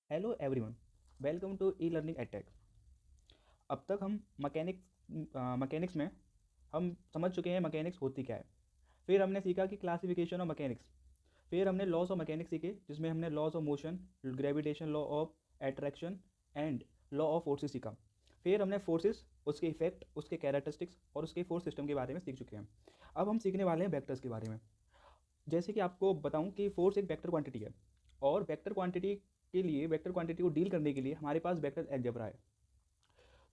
Hello everyone, welcome to e learning एटेक। अब तक हम मैकेनिक्स में हम समझ चुके हैं मैकेनिक्स होती क्या है। फिर हमने सीखा कि क्लासिफिकेशन ऑफ मैकेनिक्स। फिर हमने लॉज ऑफ मैकेनिक्स सीखे, जिसमें हमने laws of motion, gravitation, law of attraction and law of forces सीखा। फिर हमने फोर्सेस, उसके इफेक्ट, उसके कैरेक्टरिस्टिक्स और उसके फोर्स सिस्टम के बारे में सीख चुके हैं। अब हम सीखने वाले हैं वेक्टर्स के बारे में। जैसे कि आपको बताऊं कि फोर्स एक वेक्टर क्वांटिटी है, और वेक्टर क्वांटिटी के लिए, वेक्टर क्वांटिटी को डील करने के लिए हमारे पास वेक्टर अलजेब्रा है।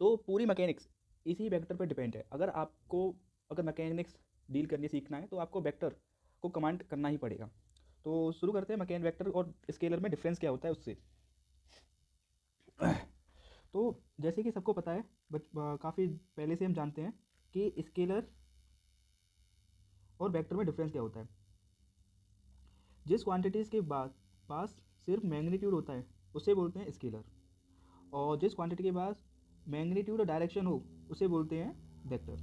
तो पूरी मैकेनिक्स इसी वेक्टर पर डिपेंड है। अगर मैकेनिक्स डील करनी सीखना है तो आपको वेक्टर को कमांड करना ही पड़ेगा। तो शुरू करते हैं मैकेन वेक्टर और स्केलर में डिफरेंस क्या होता है उससे। तो जैसे कि सबको पता है, काफ़ी पहले से हम जानते हैं कि स्केलर और वेक्टर में डिफरेंस क्या होता है। जिस क्वांटिटीज़ के बाद पास सिर्फ मैग्नीट्यूड होता है उसे बोलते हैं स्केलर, और जिस क्वांटिटी के पास मैग्नीट्यूड और डायरेक्शन हो उसे बोलते हैं वेक्टर।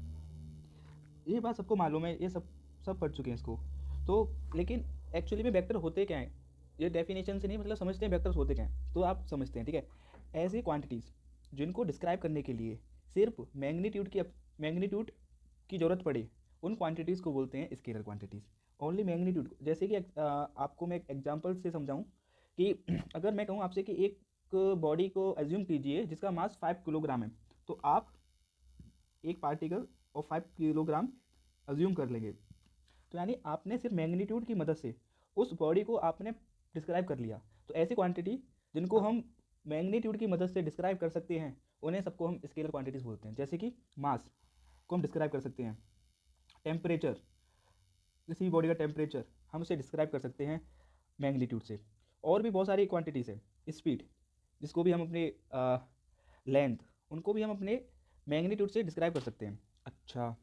ये बात सबको मालूम है, ये सब सब पढ़ चुके हैं इसको। तो लेकिन एक्चुअली में वेक्टर होते क्या हैं, ये डेफिनेशन से नहीं, मतलब समझते हैं वेक्टर्स होते क्या हैं। तो आप समझते हैं, ठीक है। ऐसी क्वांटिटीज़ जिनको डिस्क्राइब करने के लिए सिर्फ मैग्नीट्यूड की ज़रूरत पड़े, उन क्वांटिटीज़ को बोलते हैं स्केलर क्वांटिटीज़। Only magnitude. जैसे कि आपको मैं एक एग्जांपल से समझाऊं कि अगर मैं कहूं आपसे कि एक बॉडी को एज्यूम कीजिए जिसका मास 5 किलोग्राम है, तो आप एक पार्टिकल और 5 किलोग्राम अज्यूम कर लेंगे। तो यानी आपने सिर्फ मैग्नीट्यूड की मदद से उस बॉडी को आपने डिस्क्राइब कर लिया। तो ऐसी क्वांटिटी जिनको हम मैग्नीट्यूड की मदद से डिस्क्राइब कर सकते हैं, उन्हें सबको हम स्केलर क्वांटिटीज़ बोलते हैं। जैसे कि मास को हम डिस्क्राइब कर सकते हैं, टेम्परेचर, किसी भी बॉडी का टेम्परेचर हम उसे डिस्क्राइब कर सकते हैं मैग्नीट्यूड से। और भी बहुत सारी क्वांटिटीज़ है। स्पीड, जिसको भी हम अपने लेंथ, उनको भी हम अपने मैग्नीट्यूड से डिस्क्राइब कर सकते हैं। अच्छा,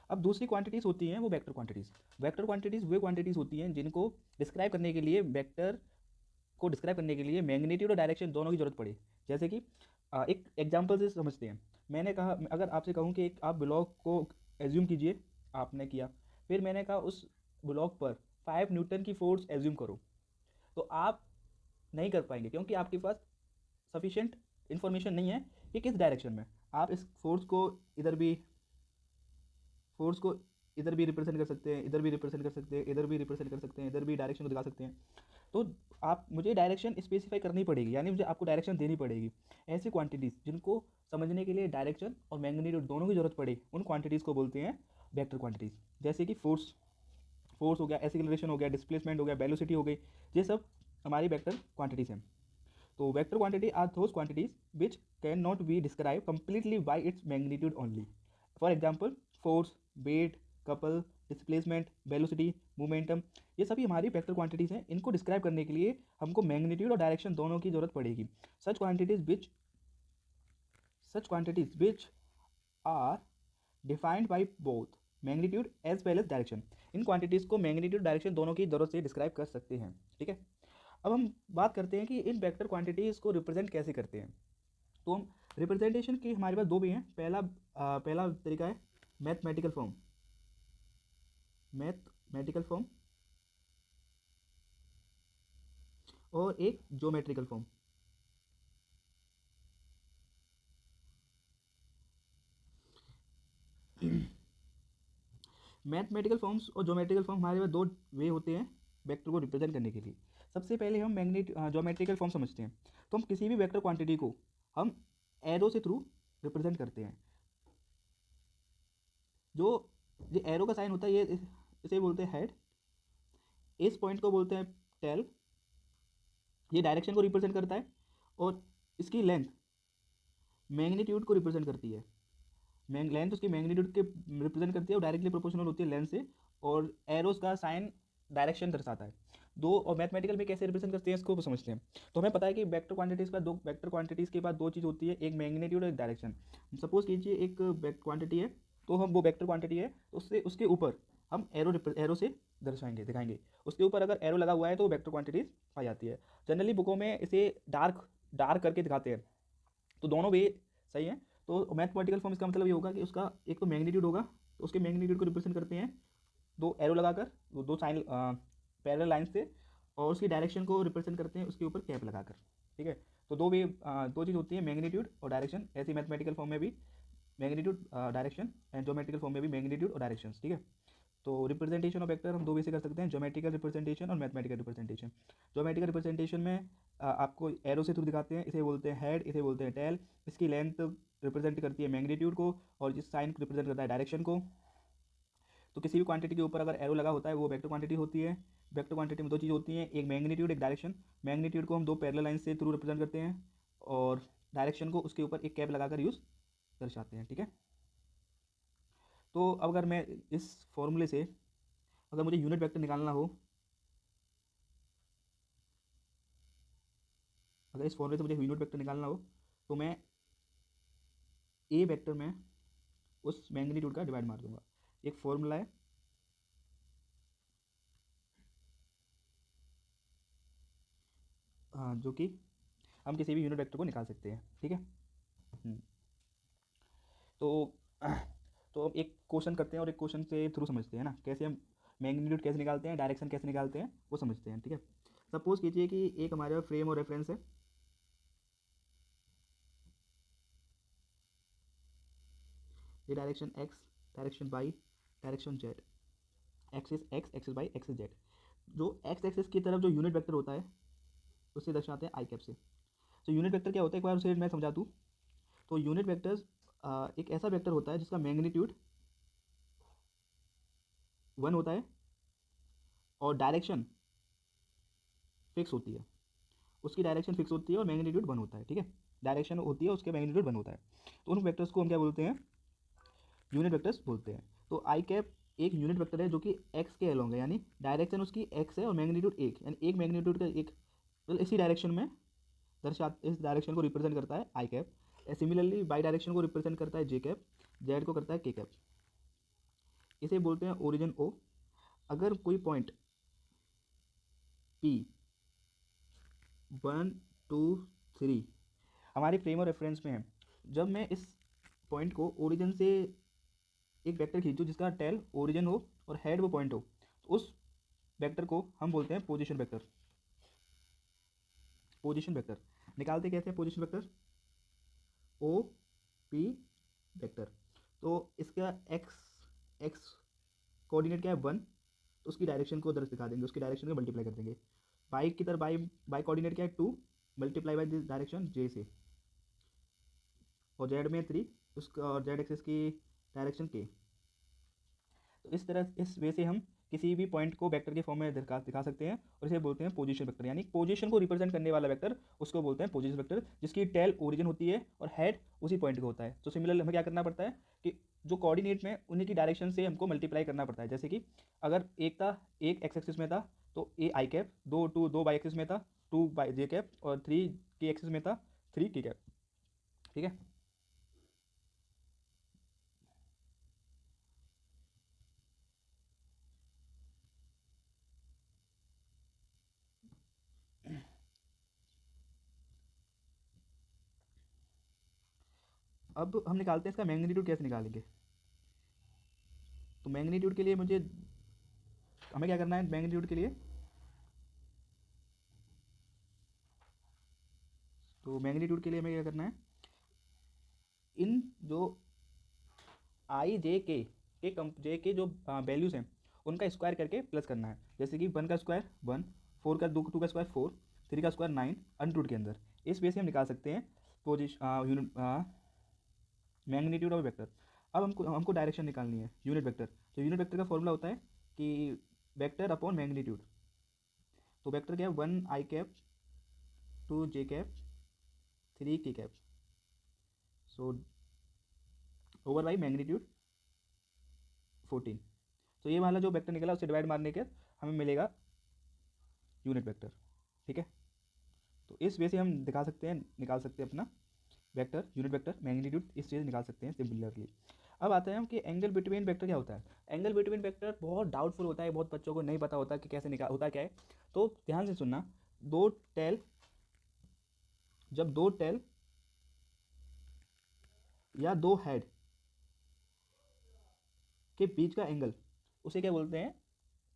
अब दूसरी क्वांटिटीज़ होती हैं वो वेक्टर क्वांटिटीज़। वेक्टर क्वांटिटीज़ वे क्वांटिटीज़ होती हैं जिनको डिस्क्राइब करने के लिए, वेक्टर को डिस्क्राइब करने के लिए मैग्नीट्यूड और डायरेक्शन दोनों की जरूरत पड़े। जैसे कि एक एग्जांपल से समझते हैं। मैंने कहा, अगर आपसे कहूँ कि एक आप ब्लॉक को एज्यूम कीजिए, आपने किया। फिर मैंने कहा उस ब्लॉक पर 5 न्यूटन की फोर्स एज्यूम करो, तो आप नहीं कर पाएंगे, क्योंकि आपके पास सफिशिएंट इन्फॉर्मेशन नहीं है कि किस डायरेक्शन में आप इस फोर्स को इधर भी रिप्रेजेंट कर सकते हैं, इधर भी रिप्रेजेंट कर सकते हैं, इधर भी रिप्रेजेंट कर सकते हैं, इधर भी डायरेक्शन को दिखा सकते हैं। तो आप मुझे डायरेक्शन स्पेसिफाई करनी पड़ेगी, यानी मुझे आपको डायरेक्शन देनी पड़ेगी। ऐसी क्वांटिटीज़ जिनको समझने के लिए डायरेक्शन और मैग्नीट्यूड दोनों की जरूरत पड़े, उन क्वांटिटीज़ को बोलते हैं वेक्टर क्वांटिटीज़। जैसे कि फोर्स फोर्स हो गया, एक्सीलरेशन हो गया, डिस्प्लेसमेंट हो गया, वेलोसिटी हो गई, ये सब हमारी वेक्टर क्वांटिटीज़ हैं। तो vector quantity are those quantities which can not be describe completely by its magnitude only. For example force, weight, couple, displacement, velocity, momentum, ये सभी हमारी वेक्टर क्वांटिटीज़ हैं। इनको डिस्क्राइब करने के लिए हमको मैग्नीट्यूड और डायरेक्शन दोनों की जरूरत पड़ेगी। Such quantities which are defined by both magnitude as well as direction. इन क्वांटिटीज़ को मैग्नीट्यूड डायरेक्शन दोनों की जरूरत से डिस्क्राइब कर सकते हैं, ठीक है। अब हम बात करते हैं कि इन वेक्टर क्वांटिटीज़ को रिप्रेजेंट कैसे करते हैं। तो हम रिप्रेजेंटेशन की हमारे पास दो भी हैं। पहला तरीका है मैथमेटिकल फॉर्म और एक ज्योमेट्रिकल फॉर्म। मैथमेटिकल फॉर्म्स और ज्योमेट्रिकल फॉर्म हमारे पास दो वे होते हैं वेक्टर को रिप्रेजेंट करने के लिए। सबसे पहले हम ज्योमेट्रिकल फॉर्म समझते हैं। तो हम किसी भी वेक्टर क्वांटिटी को हम एरो से थ्रू रिप्रेजेंट करते हैं। जो ये एरो का साइन होता है, ये इसे बोलते हैं हेड। इस पॉइंट को बोलते हैं टेल। ये डायरेक्शन को रिप्रेजेंट करता है, और इसकी लेंथ मैग्नीट्यूड को रिप्रेजेंट करती है। लेंथ उसकी मैग्नीट्यूड के रिप्रेजेंट करती है और डायरेक्टली प्रोपोर्शनल होती है लेंथ से। और एरोस का साइन डायरेक्शन दर्शाता है। दो, और मैथमेटिकल में कैसे रिप्रेजेंट करते हैं इसको समझते हैं। तो हमें पता है कि वेक्टर क्वांटिटीज़ के बाद दो चीज़ होती है, एक मैग्नीट्यूड और एक डायरेक्शन। सपोज कीजिए एक क्वांटिटी है, तो हम वो वेक्टर क्वांटिटी है, तो उससे उसके ऊपर हम एरो से दिखाएंगे। उसके ऊपर अगर एरो लगा हुआ है तो वेक्टर क्वांटिटीज पाई जाती है। जनरली बुकों में इसे डार्क डार्क करके दिखाते हैं। तो दोनों वे सही है। तो मैथमेटिकल फॉर्म इसका मतलब ये होगा कि उसका एक तो मैग्नीट्यूड होगा, तो उसके मैग्नीट्यूड को रिप्रेजेंट करते हैं दो एरो लगाकर, वो दो साइन पैरेलल लाइन से। और उसकी डायरेक्शन को रिप्रेजेंट करते हैं उसके ऊपर कैप लगाकर, ठीक है। तो दो चीज़ होती है, मैग्नीट्यूड और डायरेक्शन। ऐसी मैथमेटिकल फॉर्म में भी magnitude, direction, and geometrical form में भी मैग्नीट्यूड और डायरेक्शन, ठीक है। तो रिप्रेजेंटेशन ऑफ वेक्टर हम दो वे से कर सकते हैं, ज्योमेट्रिकल रिप्रेजेंटेशन और मैथमेटिकल रिप्रेजेंटेशन। ज्योमेट्रिकल रिप्रेजेंटेशन में आपको एरो से थ्रू दिखाते हैं, इसे बोलते हैं हेड, इसे बोलते हैं टेल। इसकी लेंथ रिप्रेजेंट करती है मैग्नीट्यूड को और इस साइन रिप्रेजेंट करता है डायरेक्शन को। तो किसी भी क्वांटिटी के ऊपर अगर एरो लगा होता है वो वेक्टर क्वांटिटी होती है। वेक्टर क्वांटिटी में दो चीज़ होती हैं, एक मैग्नीट्यूड, एक डायरेक्शन। मैग्नीट्यूड को हम दो पैरेलल लाइन से थ्रू रिप्रेजेंट करते हैं और डायरेक्शन को उसके ऊपर एक कैप लगाकर यूज़ दर्शाते हैं, ठीक है। तो अब अगर मैं इस फॉर्मूले से अगर मुझे यूनिट वेक्टर निकालना हो, अगर इस फॉर्मूले से मुझे यूनिट वेक्टर निकालना हो तो मैं ए वेक्टर में उस मैग्नीट्यूड का डिवाइड मार दूंगा। एक फॉर्मूला है, हाँ, जो कि हम किसी भी यूनिट वेक्टर को निकाल सकते हैं, ठीक है। हम्म, तो तो अब एक क्वेश्चन करते हैं और एक क्वेश्चन से थ्रू समझते हैं ना, कैसे हम मैग्नीट्यूड कैसे निकालते हैं, डायरेक्शन कैसे निकालते हैं, वो समझते हैं, ठीक है। सपोज कीजिए कि एक हमारे पास फ्रेम और रेफरेंस है। ये direction X, direction Y, direction Z, axis X, axis Y, axis Z. जो एक्स एक्सिस की तरफ जो यूनिट वेक्टर होता है उससे दर्शाते हैं आई कैप से। तो यूनिट वेक्टर क्या होता है, एक बार उसे मैं समझा दूँ। तो यूनिट वेक्टर एक ऐसा वेक्टर होता है जिसका मैग्नीट्यूड 1 होता है और डायरेक्शन फिक्स होती है, उसकी डायरेक्शन फिक्स होती है और मैग्नीट्यूड 1 होता है, ठीक है। डायरेक्शन होती है, उसके मैग्नीट्यूड 1 होता है। तो उन वेक्टर्स को हम क्या बोलते हैं, यूनिट वेक्टर्स बोलते हैं। तो आई कैप एक यूनिट वेक्टर है जो कि एक्स के अलोंग है, यानी डायरेक्शन उसकी एक्स है और मैग्नीट्यूड एक, यानी एक मैग्नीट्यूड का एक, मतलब इसी डायरेक्शन में इस डायरेक्शन को रिप्रेजेंट करता है आई कैप। सिमिलरली बाई डायरेक्शन को रिप्रेजेंट करता है जे कैप, जेड को करता है के कैप। इसे बोलते हैं ओरिजिन ओ। अगर कोई पॉइंट पी 1 2 3 हमारे फ्रेम और रेफरेंस में है, जब मैं इस पॉइंट को ओरिजिन से एक वेक्टर खींचूँ जिसका टेल ओरिजिन हो और हेड वो पॉइंट हो, तो उस वेक्टर को हम बोलते हैं पोजीशन वेक्टर। पोजीशन वेक्टर निकालते कैसे हैं position vector, O P vector. तो इसका एक्स एक्स कोऑर्डिनेट क्या है 1, तो उसकी डायरेक्शन को उधर दिखा देंगे, उसकी डायरेक्शन को मल्टीप्लाई कर देंगे। बाई की तरफ बाई बाई कोऑर्डिनेट क्या है 2, मल्टीप्लाई बाई दिस डायरेक्शन जे से, और जेड में 3, उसका और जेड एक्सिस की डायरेक्शन के। तो इस तरह इस वे से हम किसी भी पॉइंट को वेक्टर के फॉर्म में दिखा सकते हैं और इसे बोलते हैं पोजीशन वेक्टर, यानी पोजीशन को रिप्रेजेंट करने वाला वेक्टर उसको बोलते हैं पोजीशन वेक्टर, जिसकी टेल ओरिजिन होती है और हेड उसी पॉइंट का होता है। तो सिमिलरली हमें क्या करना पड़ता है कि जो कोऑर्डिनेट में उन्हीं की डायरेक्शन से हमको मल्टीप्लाई करना पड़ता है। जैसे कि अगर एक था, एक एक्स एक्सिस में था तो ए आई कैप, दो बाई एक्सिस में था 2 बाई जे कैप, और 3 के एक्सिस में था 3 के कैप, ठीक है। अब हम निकालते हैं इसका मैग्नीट्यूड, कैसे निकालेंगे। तो मैग्नीट्यूड के लिए मुझे हमें क्या करना है, मैग्नीट्यूड के लिए तो मैग्नीट्यूड के लिए हमें क्या करना है, इन जो आई जे के जो वैल्यूज़ हैं उनका स्क्वायर करके प्लस करना है। जैसे कि 1 का स्क्वायर 1, 4 का 2 का स्क्वायर 4, 3 का स्क्वायर 9 अनरूट के अंदर। इस वे से हम निकाल सकते हैं position unit magnitude of vector. अब हमको डायरेक्शन निकालनी है यूनिट वेक्टर। तो यूनिट वेक्टर का फॉर्मूला होता है कि वेक्टर अपॉन मैग्नीट्यूड। तो वेक्टर क्या है, 1 आई कैप, 2 जे कैप, 3 के cap, so over by magnitude 14। तो ये वाला जो वेक्टर निकला उससे डिवाइड मारने के हमें मिलेगा यूनिट वेक्टर, ठीक है। तो इस वे से हम निकाल सकते हैं अपना वेक्टर, यूनिट वेक्टर, मैग्नीट्यूड, इस चीज़ निकाल सकते हैं सिमिलरली। अब आते हैं हम कि एंगल बिटवीन वेक्टर क्या होता है। एंगल बिटवीन वेक्टर बहुत डाउटफुल होता है, बहुत बच्चों को नहीं पता होता कि कैसे निकाल होता क्या है। तो ध्यान से सुनना, दो टेल जब दो टेल या दो हेड के बीच का एंगल, उसे क्या बोलते हैं,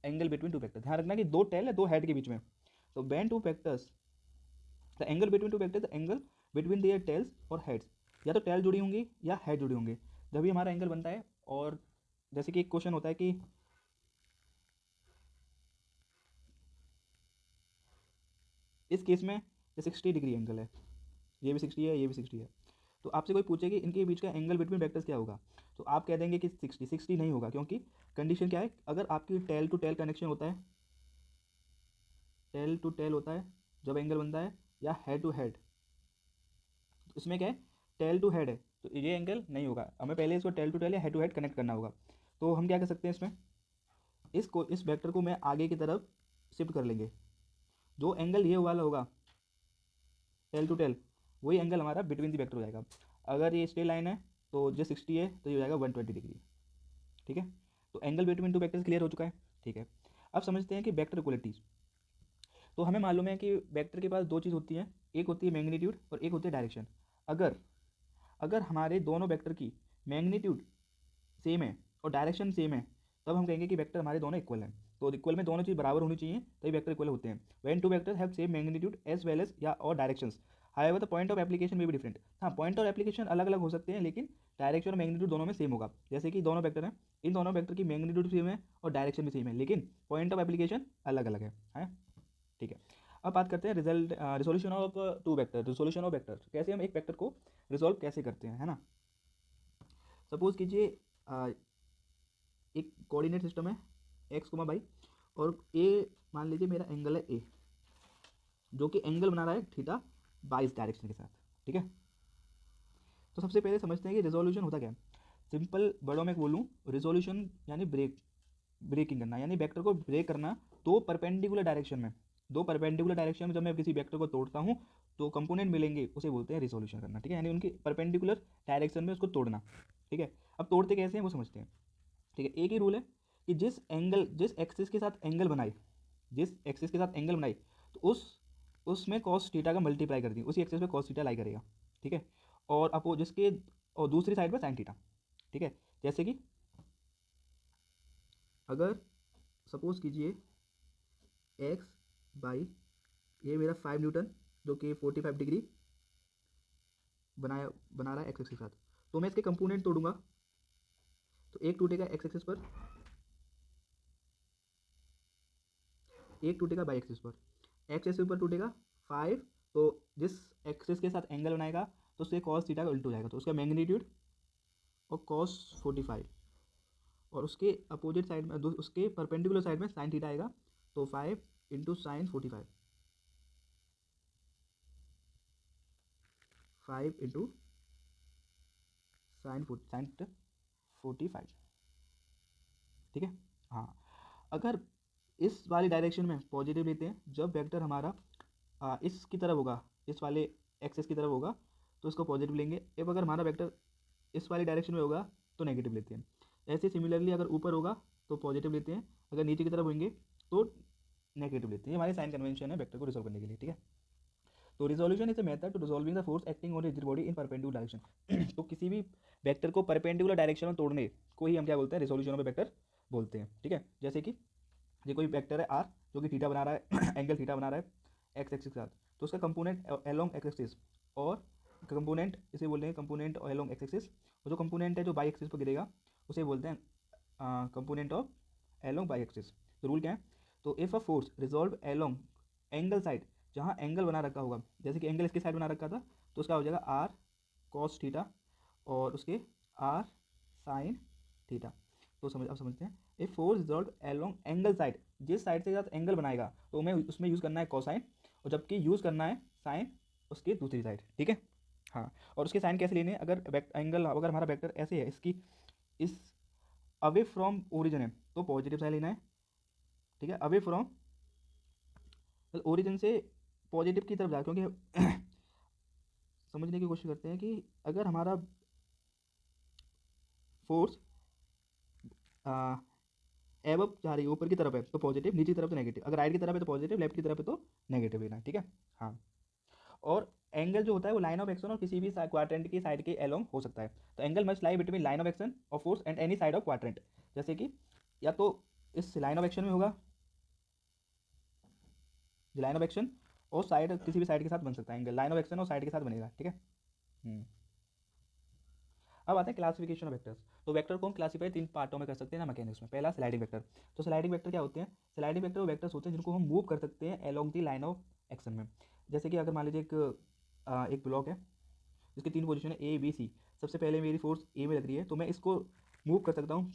एंगल बिटवीन टू वेक्टर। ध्यान रखना कि दो टेल या दो हेड के बीच में तो when two vectors the angle between two vector the angle between their tales और हेड्स, या तो टेल जुड़ी होंगी या हेड जुड़ी होंगे जब भी हमारा एंगल बनता है। और जैसे कि एक क्वेश्चन होता है कि इस केस में ये 60 डिग्री एंगल है, ये भी 60 है, ये भी 60 है, तो आपसे कोई पूछे कि इनके बीच का एंगल बिटवीन वेक्टर्स क्या होगा, तो आप कह देंगे कि 60 नहीं होगा, क्योंकि कंडीशन क्या है, अगर आपकी टेल टू टेल कनेक्शन होता है, टेल टू टेल होता है जब एंगल बनता है, या हेड टू हेड, इसमें क्या है, टेल टू हेड है, तो ये एंगल नहीं होगा, हमें पहले इसको टेल टू टेल या हेड टू हेड कनेक्ट करना होगा। तो हम क्या कर सकते हैं इसमें, इस वेक्टर को मैं आगे की तरफ शिफ्ट कर लेंगे, जो एंगल ये वाला होगा टेल टू टेल, वही एंगल हमारा बिटवीन दी वेक्टर हो जाएगा। अगर ये स्ट्रेट लाइन है तो जो 60 है तो ये हो जाएगा 120 डिग्री। ठीक है, तो angle between two vectors clear हो चुका है। ठीक है, अब समझते हैं कि वेक्टर इक्वलिटीज। तो हमें मालूम है कि वेक्टर के पास दो चीज़ होती हैं, एक होती है मैग्नीट्यूड और एक होती है डायरेक्शन। अगर अगर हमारे दोनों वेक्टर की मैग्नीट्यूड सेम है और डायरेक्शन सेम है, तब हम कहेंगे कि वेक्टर हमारे दोनों इक्वल हैं। तो इक्वल में दोनों चीज़ बराबर होनी चाहिए तभी वेक्टर इक्वल होते हैं। When two vector have same magnitude as well as या और directions, however the point of application में भी डिफरेंट। हाँ, पॉइंट ऑफ एप्लीकेशन अलग अलग हो सकते हैं, लेकिन डायरेक्शन और मैग्नीट्यूड दोनों में सेम होगा। जैसे कि दोनों वेक्टर हैं, इन दोनों वेक्टर की मैग्नीट्यूड सेम है और डायरेक्शन भी सेम है, लेकिन पॉइंट ऑफ एप्लीकेशन अलग अलग है। ठीक है, अब बात करते हैं resolution of two vector, resolution of vector, कैसे हम एक वेक्टर को रिजोल्व कैसे करते हैं, है ना। सपोज कीजिए एक कोऑर्डिनेट सिस्टम है एक्स कोमा वाई, और ए मान लीजिए मेरा एंगल है ए, जो कि एंगल बना रहा है थीटा बाई इस डायरेक्शन के साथ। ठीक है, तो सबसे पहले समझते हैं कि रिजोल्यूशन होता क्या है। सिंपल वर्डों में बोलूँ, रिजोल्यूशन यानी ब्रेकिंग करना, यानी वेक्टर को ब्रेक करना दो परपेंडिकुलर डायरेक्शन में। दो परपेंडिकुलर डायरेक्शन में जब मैं किसी वेक्टर को तोड़ता हूँ तो कंपोनेंट मिलेंगे, उसे बोलते हैं रिजोल्यूशन करना। ठीक है, यानी उनकी परपेंडिकुलर डायरेक्शन में उसको तोड़ना। ठीक है, अब तोड़ते कैसे हैं वो समझते हैं। ठीक है, एक ही रूल है कि जिस एक्सिस के साथ एंगल बनाए, जिस एक्सिस के साथ एंगल बनाए, तो उसमें कॉस थीटा का मल्टीप्लाई कर दी, उसी एक्सिस पे कॉस थीटा लाई करेगा। ठीक है, और अपो जिसके और दूसरी साइड पर साइन थीटा। ठीक है, जैसे कि अगर सपोज कीजिए एक्स बाई ये मेरा 5 न्यूटन जो कि 45 डिग्री बना रहा है एक्स एक्सिस के साथ, तो मैं इसके कंपोनेंट तोड़ूंगा, तो एक टूटेगा एक्स एक्सिस पर, एक टूटेगा बाई एक्सिस पर। एक्स एक्सिस पर टूटेगा 5, तो जिस एक्सिस के साथ एंगल बनाएगा तो उससे कॉस थीटा का उल्टा हो जाएगा, तो उसका मैग्नीट्यूड और कॉस 45, और उसके अपोजिट साइड में उसके परपेंडिकुलर साइड में साइन थीटा आएगा, तो 5 इंटू साइन 45, 5 इंटू साइन 45। ठीक है, हाँ, अगर इस वाली डायरेक्शन में पॉजिटिव लेते हैं, जब वेक्टर हमारा इसकी तरफ होगा, इस वाले एक्सेस की तरफ होगा तो इसको पॉजिटिव लेंगे। अब अगर हमारा वेक्टर इस वाली डायरेक्शन में होगा तो नेगेटिव लेते हैं। ऐसे सिमिलरली अगर ऊपर होगा तो पॉजिटिव लेते हैं, अगर नीचे की तरफ होंगे तो नेगेटिव लेते हैं। ये हमारी साइन कन्वेंशन है वेक्टर को रिजोल्व करने के लिए। ठीक है, तो resolution is a method to resolving the force acting on rigid body in perpendicular direction. तो किसी भी वेक्टर को परपेंडिकुलर डायरेक्शन में तोड़ने को ही हम क्या बोलते हैं, रिजोल्यूशन ऑफ वेक्टर बोलते हैं। ठीक है, जैसे कि ये कोई वेक्टर है आर जो कि थीटा बना रहा है एंगल थीटा बना रहा है एक्स एक्सिस के साथ, तो उसका कंपोनेंट एलोंग एक्स एक्सिस, और कंपोनेंट इसे बोलते हैं कंपोनेंट एलोंग एक्स एक्सिस, और जो कंपोनेंट है जो बाई एक्सिस पर गिरेगा उसे बोलते हैं component of along by axis. तो रूल क्या है, तो if a force resolve along angle side, जहाँ एंगल बना रखा होगा, जैसे कि एंगल इसके साइड बना रखा था तो उसका हो जाएगा आर कॉस थीटा और उसके आर साइन थीटा। तो अब समझते हैं, a force resolve along angle side, जिस साइड से साथ एंगल बनाएगा तो हमें उसमें यूज़ करना है कोसाइन, और जबकि यूज़ करना है साइन उसकी दूसरी साइड। ठीक है, हाँ, और उसके साइन कैसे लेने हैं, अगर एंगल अगर हमारा वेक्टर ऐसे है, इसकी इस अवे फ्रॉम ओरिजिन है तो पॉजिटिव साइड लेना है। ठीक है, अवे फ्रॉम ओरिजिन से पॉजिटिव की तरफ जा, क्योंकि समझने की कोशिश करते हैं कि अगर हमारा फोर्स एबव जा रही है ऊपर की तरफ है तो पॉजिटिव, नीचे की तरफ तो नेगेटिव, अगर राइट की तरफ है तो पॉजिटिव, लेफ्ट की तरफ है तो नेगेटिव लेना है। ठीक है, हाँ, और एंगल जो होता है वो लाइन ऑफ एक्शन और किसी भी क्वाड्रेंट की साइड के एलोंग हो सकता है। तो angle must lie between line of action और force and any side of quadrant, जैसे कि या तो इस लाइन ऑफ एक्शन में होगा जो लाइन ऑफ एक्शन और साइड किसी भी साइड के साथ बन सकता है, एंगल लाइन ऑफ एक्शन और साइड के साथ बनेगा, ठीक है। अब आते हैं क्लासिफिकेशन ऑफ वेक्टर्स। तो वेक्टर को हम क्लासीफाई 3 पार्टों में कर सकते हैं ना मैकेनिक्स में। पहला स्लाइडिंग वेक्टर। तो स्लाइडिंग वेक्टर क्या होते हैं? स्लाइडिंग वेक्टर वो वेक्टर्स होते हैं जिनको हम मूव कर सकते हैं along the line of action में। जैसे कि अगर मान लीजिए एक ब्लॉक है जिसकी 3 पोजीशन है ए बी सी। सबसे पहले मेरी फोर्स ए में लग रही है तो मैं इसको मूव कर सकता हूँ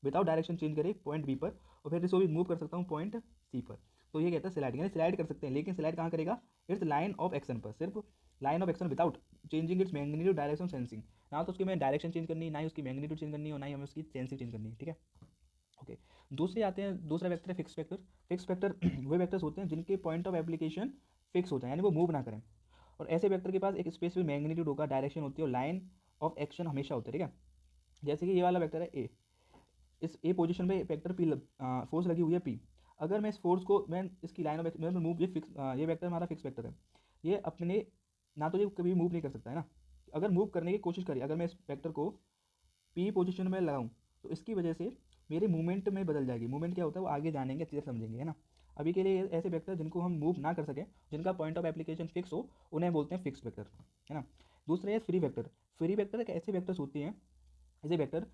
विदाउट डायरेक्शन चेंज करे पॉइंट बी पर, और फिर इसको भी मूव कर सकता हूँ पॉइंट सी पर। तो ये कहता है स्लाइडिंग, यानी स्लाइड कर सकते हैं, लेकिन स्लाइड कहाँ करेगा? इट्स लाइन ऑफ एक्शन पर, सिर्फ line of action without changing its magnitude direction sensing. ना तो उसकी मैं डायरेक्शन चेंज करनी, ना ही उसकी मैग्नीट्यूड चेंज करनी, और ना ही हमें उसकी सेंसिंग चेंज करनी है, ठीक है। ओके, दूसरे आते हैं, दूसरा वेक्टर है फिक्स वेक्टर। फिक्स वेक्टर वे वेक्टर्स होते हैं जिनके पॉइंट ऑफ एप्लीकेशन फिक्स होते हैं, यानी वो मूव ना करें। और ऐसे वेक्टर के पास एक स्पेसिफिक मैग्नीट्यूड होगा, डायरेक्शन होती है और लाइन ऑफ एक्शन हमेशा होता है, ठीक है। जैसे कि ये वाला वेक्टर है ए, इस ए पोजीशन में वेक्टर पी फोर्स लगी हुई है पी। अगर मैं इस फोर्स को मैं इसकी लाइन ऑफ मैं मूव, ये फिक्स ये वेक्टर हमारा फिक्स वेक्टर है, ये अपने ना तो ये कभी मूव नहीं कर सकता है ना। अगर मूव करने की कोशिश करी, अगर मैं इस वेक्टर को पी पोजीशन में लगाऊं तो इसकी वजह से मेरे मूवमेंट में बदल जाएगी। मूवमेंट क्या होता है वो आगे जानेंगे, अच्छे से समझेंगे, है ना। अभी के लिए ऐसे वेक्टर जिनको हम मूव ना कर सकें, जिनका पॉइंट ऑफ एप्लीकेशन फिक्स हो, उन्हें बोलते हैं फिक्स वेक्टर, है ना। दूसरे है फ्री वेक्टर। फ्री वेक्टर एक ऐसे वेक्टर्स होती हैं, ऐसे वेक्टर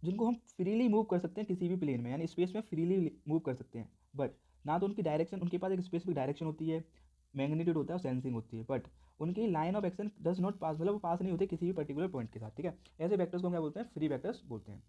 जिनको हम फ्रीली मूव कर सकते हैं किसी भी प्लेन में, यानी स्पेस में फ्रीली मूव कर सकते हैं। बट ना तो उनकी डायरेक्शन, उनके पास एक स्पेसिफिक डायरेक्शन होती है, मैग्नीट्यूड होता है और सेंसिंग होती है, बट उनकी line of action does not pass, मतलब वो पास नहीं होते किसी भी पर्टिकुलर पॉइंट के साथ, ठीक है। ऐसे वेक्टर्स को हम क्या बोलते हैं? फ्री वेक्टर्स बोलते हैं।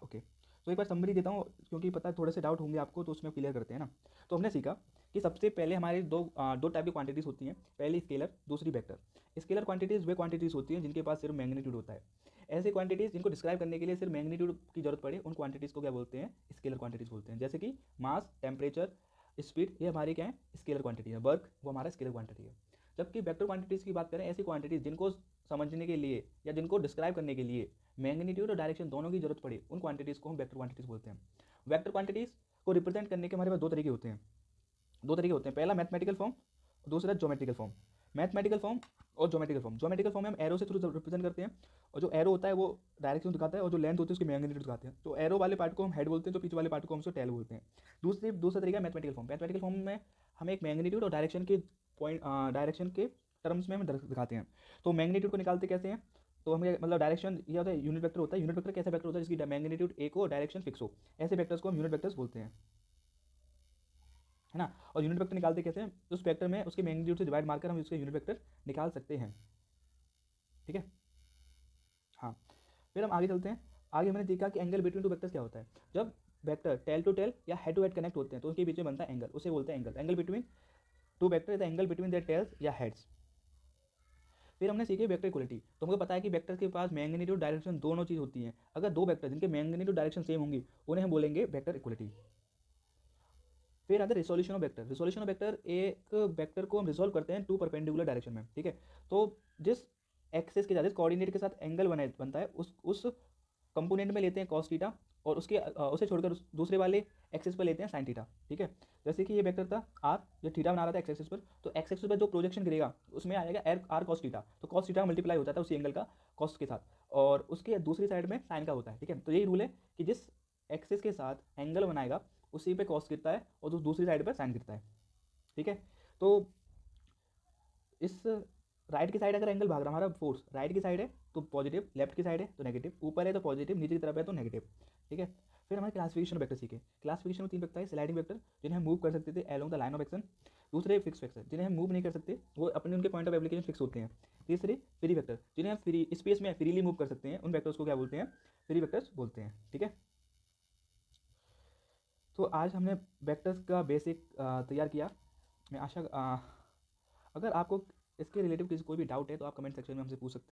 ओके, तो एक बार समरी देता हूँ क्योंकि पता है थोड़े से डाउट होंगे आपको, तो उसमें क्लियर करते हैं ना। तो हमने सीखा कि सबसे पहले हमारे दो टाइप की क्वांटिटीज़ होती हैं, पहली स्केलर, दूसरी वेक्टर। स्केलर क्वांटिटीज़ वे क्वांटिटीज़ होती हैं जिनके पास सिर्फ मैग्नीट्यूड होता है। ऐसी क्वांटिटीज़ जिनको डिस्क्राइब करने के लिए सिर्फ मैग्नीट्यूड की जरूरत पड़े, उन क्वांटिटीज़ को क्या बोलते हैं? स्केलर क्वांटिटीज़ बोलते हैं। जैसे कि मास, टेम्परेचर, स्पीड, ये हमारी क्या है? स्केलर क्वांटिटी है। वर्क, वो हमारा स्केलर क्वांटिटी है। जबकि वेक्टर क्वांटिटीज़ की बात करें, ऐसी क्वांटिटीज़ जिनको समझने के लिए या जिनको डिस्क्राइब करने के लिए मैग्नीट्यूड और डायरेक्शन दोनों की जरूरत पड़ी, उन क्वांटिटीज़ को हम वेक्टर क्वांटिटीज़ बोलते हैं। वेक्टर क्वांटिटीज़ को रिप्रेजेंट करने के हमारे पास दो तरीके होते हैं, पहला मैथमेटिकल फॉर्म, दूसरा ज्योमेट्रिकल फॉर्म। मैथमेटिकल फॉर्म और ज्योमेट्रिकल फॉर्म में हम एरो से थ्रू रिप्रेजेंट करते हैं, और जो एरो होता है वो डायरेक्शन दिखाता है, और जो लेंथ होती है उसकी मैग्नीट्यूड दिखाते हैं। तो एरो वाले पार्ट को हम हेड बोलते हैं, तो पीछे वाले पार्ट को हम उसको टेल बोलते हैं। दूसरा तरीका मैथमेटिकल फॉर्म। मैथमेटिकल फॉर्म में हम एक मैग्नीट्यूड और डायरेक्शन के पॉइंट डायरेक्शन के टर्म्स में हम दिखाते हैं। तो मैग्नीट्यूड को निकालते कैसे हैं? तो हमें मतलब डायरेक्शन ये होता है, यूनिट वेक्टर होता है। यूनिट वेक्टर कैसा वेक्टर होता है? जिसकी मैग्नीट्यूड एक हो, डायरेक्शन फिक्स हो। ऐसे वेक्टर्स को हम यूनिट वेक्टर्स बोलते हैं, है ना। और यूनिट वेक्टर निकालते कैसे हैं? उस वेक्टर में उसके मैग्नीट्यूड से डिवाइड मारकर हम उसके यूनिट वेक्टर निकाल सकते हैं, ठीक है। हाँ, फिर हम आगे चलते हैं। आगे मैंने देखा कि एंगल बिटवीन टू वेक्टर्स क्या होता है। जब वेक्टर टेल टू टेल या हेड टू हेड कनेक्ट होते हैं तो उनके बीच में बनता है एंगल, उसे बोलते हैं angle. Angle between two vector is the angle between their tales या हेड्स। फिर हमने सीखी वेक्टर इक्वलिटी। तो हमको पता है कि वेक्टर के पास मैग्नीट्यूड डायरेक्शन दोनों चीज़ होती हैं। अगर दो वेक्टर जिनके मैग्नीट्यूड डायरेक्शन सेम होंगी, उन्हें हम बोलेंगे वेक्टर इक्वलिटी। फिर आता है resolution of vector. Resolution of vector, एक वेक्टर को हम रिजोल्व करते हैं टू परपेंडिकुलर डायरेक्शन में, ठीक है। तो जिस एक्सिस के साथ, जिस कोऑर्डिनेट के साथ एंगल बनता है, उस कंपोनेंट में लेते हैं कॉस थीटा, और उसे छोड़कर दूसरे वाले एक्सिस पर लेते हैं साइन थीटा, ठीक है। जैसे कि ये वेक्टर था आर, जो थीटा बना रहा था एक्स एक्सिस पर, तो एक्स एक्सिस पर जो प्रोजेक्शन गिरेगा उसमें आएगा आर कॉस थीटा। तो कॉस थीटा मल्टीप्लाई होता था उसी एंगल का कॉस के साथ, और उसके दूसरी साइड में साइन का होता है, ठीक है। तो यही रूल है कि जिस एक्सिस के साथ एंगल बनाएगा उसी पे कॉस गिरता है, और दूसरी साइड पर साइन गिरता है, ठीक है। तो इस राइट की साइड अगर एंगल भाग रहा, हमारा फोर्स राइट की साइड है तो पॉजिटिव, लेफ्ट की साइड है तो नेगेटिव, ऊपर है तो पॉजिटिव, नीचे की तरफ है तो नेगेटिव, ठीक है। फिर हमारे क्लासिफिकेशन वेक्टर सीखे। क्लासिफिकेशन में 3 वेक्टर है। स्लाइडिंग वेक्टर, जिन्हें हम मूव कर सकते थे along the line of action. दूसरे फिक्स वेक्टर, जिन्हें हम मूव नहीं कर सकते, वो अपने उनके पॉइंट ऑफ एप्लीकेशन फिक्स होते हैं। तीसरे फ्री वेक्टर, जिन्हें हम फ्री स्पेस में फ्रीली मूव कर सकते हैं, उन वेक्टर्स को क्या बोलते हैं? फ्री वेक्टर्स बोलते हैं, ठीक है। तो आज हमने वेक्टर्स का बेसिक तैयार किया। मैं आशा अगर आपको इसके रिलेटिव किसी कोई भी डाउट है तो आप कमेंट सेक्शन में हमसे पूछ सकते हैं।